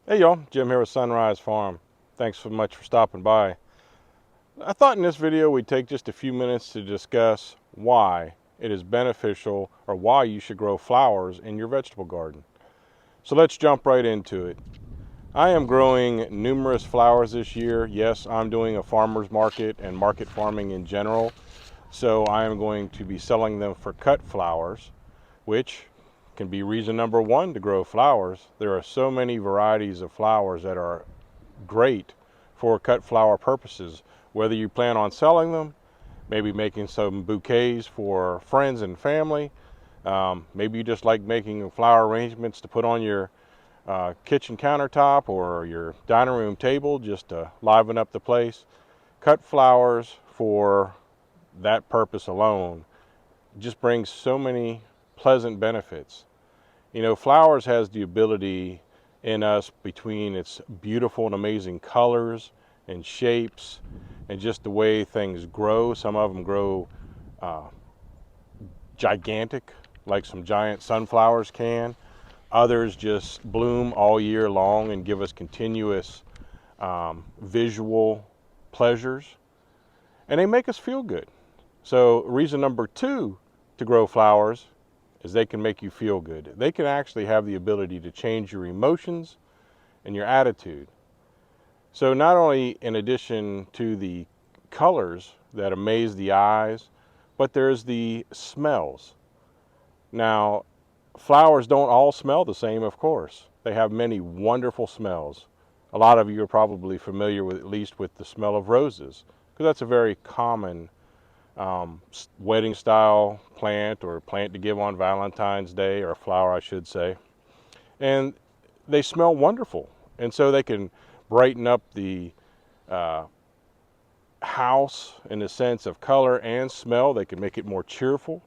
Hey y'all, Jim here with Sunrise Farm. Thanks so much for stopping by. I thought in this video we'd take just a few minutes to discuss why it is beneficial or why you should grow flowers in your vegetable garden. So let's jump right into it. I am growing numerous flowers this year. Yes, I'm doing a farmer's market and market farming in general. So I am going to be selling them for cut flowers, which can be reason number one to grow flowers. There are so many varieties of flowers that are great for cut flower purposes, whether you plan on selling them, maybe making some bouquets for friends and family. Maybe you just like making flower arrangements to put on your kitchen countertop or your dining room table just to liven up the place. Cut flowers for that purpose alone just brings so many pleasant benefits. You know, flowers has the ability in us between its beautiful and amazing colors and shapes and just the way things grow. Some of them grow uh, gigantic, like some giant sunflowers can. Others just bloom all year long and give us continuous visual pleasures. And they make us feel good. So reason number two to grow flowers is they can make you feel good. They can actually have the ability to change your emotions and your attitude. So not only in addition to the colors that amaze the eyes, but there's the smells. Now, flowers don't all smell the same, of course. They have many wonderful smells. A lot of you are probably familiar with, at least with the smell of roses, because that's a very common wedding style plant or plant to give on Valentine's Day, or a flower I should say. And they smell wonderful. And so they can brighten up the uh, house in the sense of color and smell. They can make it more cheerful.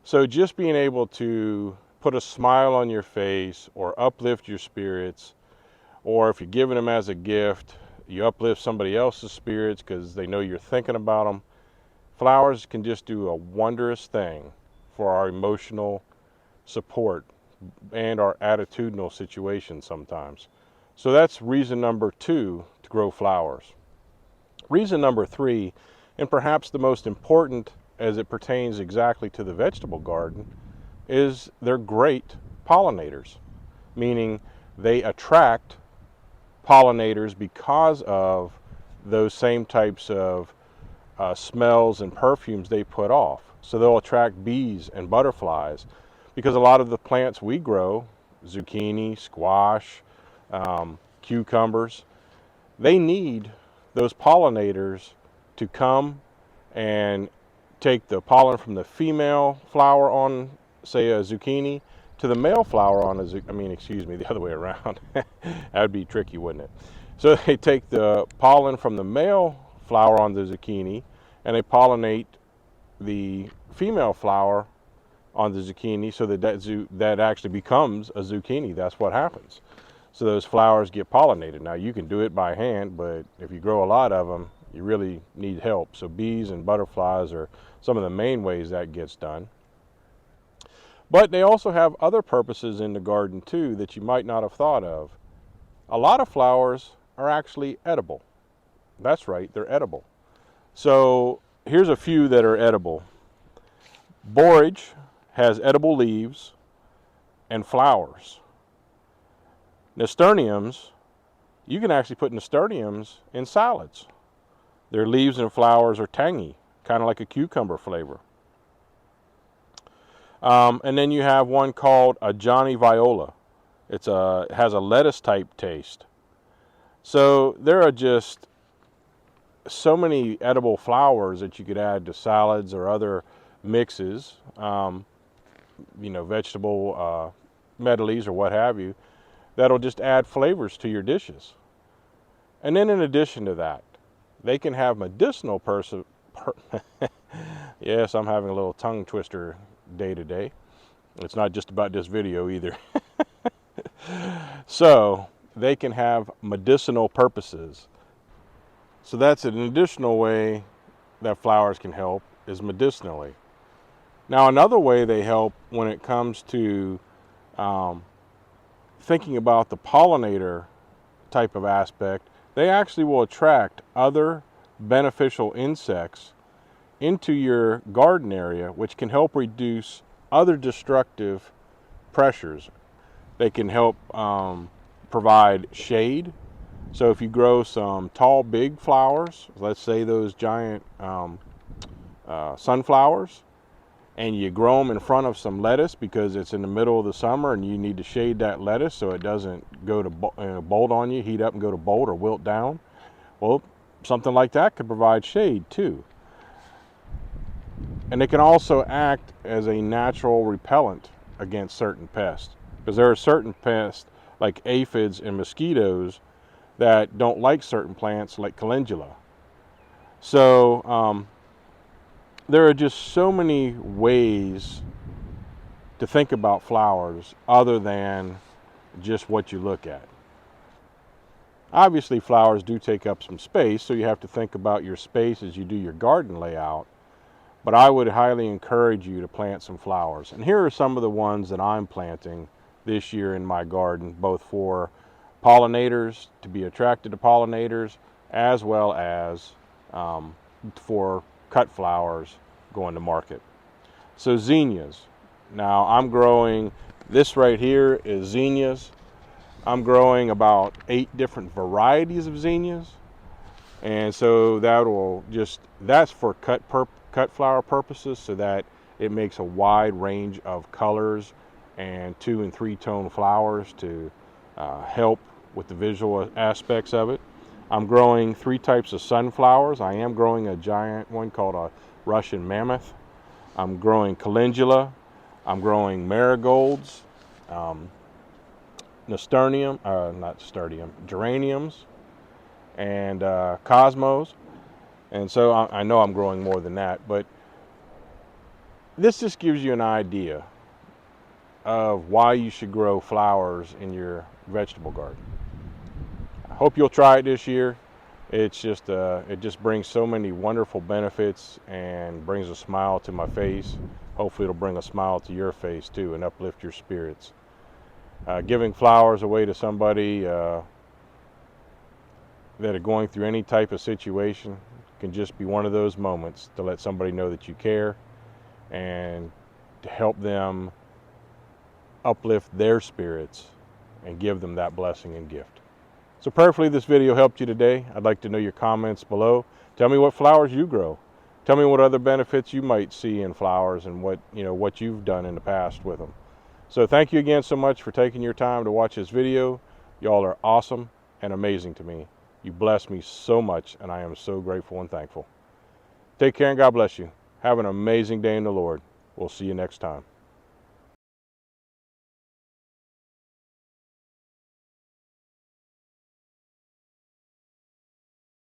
So just being able to put a smile on your face or uplift your spirits, or if you're giving them as a gift, you uplift somebody else's spirits because they know you're thinking about them. Flowers can just do a wondrous thing for our emotional support and our attitudinal situation sometimes. So that's reason number two to grow flowers. Reason number three, and perhaps the most important as it pertains exactly to the vegetable garden, is they're great pollinators, meaning they attract pollinators because of those same types of smells and perfumes they put off. So they'll attract bees and butterflies because a lot of the plants we grow, zucchini, squash, cucumbers, they need those pollinators to come and take the pollen from the female flower on, say, a zucchini to the male flower on a zucchini. I mean, excuse me, the other way around. That would be tricky, wouldn't it? So they take the pollen from the male flower on the zucchini and they pollinate the female flower on the zucchini so that actually becomes a zucchini. That's what happens. So those flowers get pollinated. Now you can do it by hand, but if you grow a lot of them, you really need help. So bees and butterflies are some of the main ways that gets done. But they also have other purposes in the garden too that you might not have thought of. A lot of flowers are actually edible. That's right, they're edible. So here's a few that are edible. Borage has edible leaves and flowers. Nasturtiums, you can actually put nasturtiums in salads. Their leaves and flowers are tangy, kind of like a cucumber flavor. And then you have one called a Johnny Viola. It has a lettuce type taste. So there are just so many edible flowers that you could add to salads or other mixes, vegetable medleys or what have you, that'll just add flavors to your dishes. And then in addition to that, they can have medicinal yes, I'm having a little tongue twister day to day. It's not just about this video either. So they can have medicinal purposes. So that's an additional way that flowers can help, is medicinally. Now another way they help when it comes to thinking about the pollinator type of aspect, they actually will attract other beneficial insects into your garden area, which can help reduce other destructive pressures. They can help provide shade. So if you grow some tall, big flowers, let's say those giant sunflowers, and you grow them in front of some lettuce because it's in the middle of the summer and you need to shade that lettuce so it doesn't go to bolt on you, heat up and go to bolt or wilt down. Well, something like that could provide shade too. And it can also act as a natural repellent against certain pests, because there are certain pests like aphids and mosquitoes that don't like certain plants like Calendula. So there are just so many ways to think about flowers other than just what you look at. Obviously, flowers do take up some space, so you have to think about your space as you do your garden layout. But I would highly encourage you to plant some flowers. And here are some of the ones that I'm planting this year in my garden, both for pollinators, to be attracted to pollinators, as well as for cut flowers going to market. So zinnias. Now I'm growing, this right here is zinnias. I'm growing about 8 different varieties of zinnias. And so that's for cut flower purposes, so that it makes a wide range of colors and 2- and 3-tone flowers to help with the visual aspects of it. I'm growing 3 types of sunflowers. I am growing a giant one called a Russian mammoth. I'm growing calendula. I'm growing marigolds, geraniums, and cosmos. And so I know I'm growing more than that, but this just gives you an idea of why you should grow flowers in your vegetable garden. I hope you'll try it this year. It's just it just brings so many wonderful benefits and brings a smile to my face. Hopefully it'll bring a smile to your face too and uplift your spirits. Giving flowers away to somebody that are going through any type of situation can just be one of those moments to let somebody know that you care and to help them uplift their spirits and give them that blessing and gift. So prayerfully this video helped you today. I'd like to know your comments below. Tell me what flowers you grow. Tell me what other benefits you might see in flowers and what you've done in the past with them. So thank you again so much for taking your time to watch this video. Y'all are awesome and amazing to me. You bless me so much, and I am so grateful and thankful. Take care and God bless you. Have an amazing day in the Lord. We'll see you next time.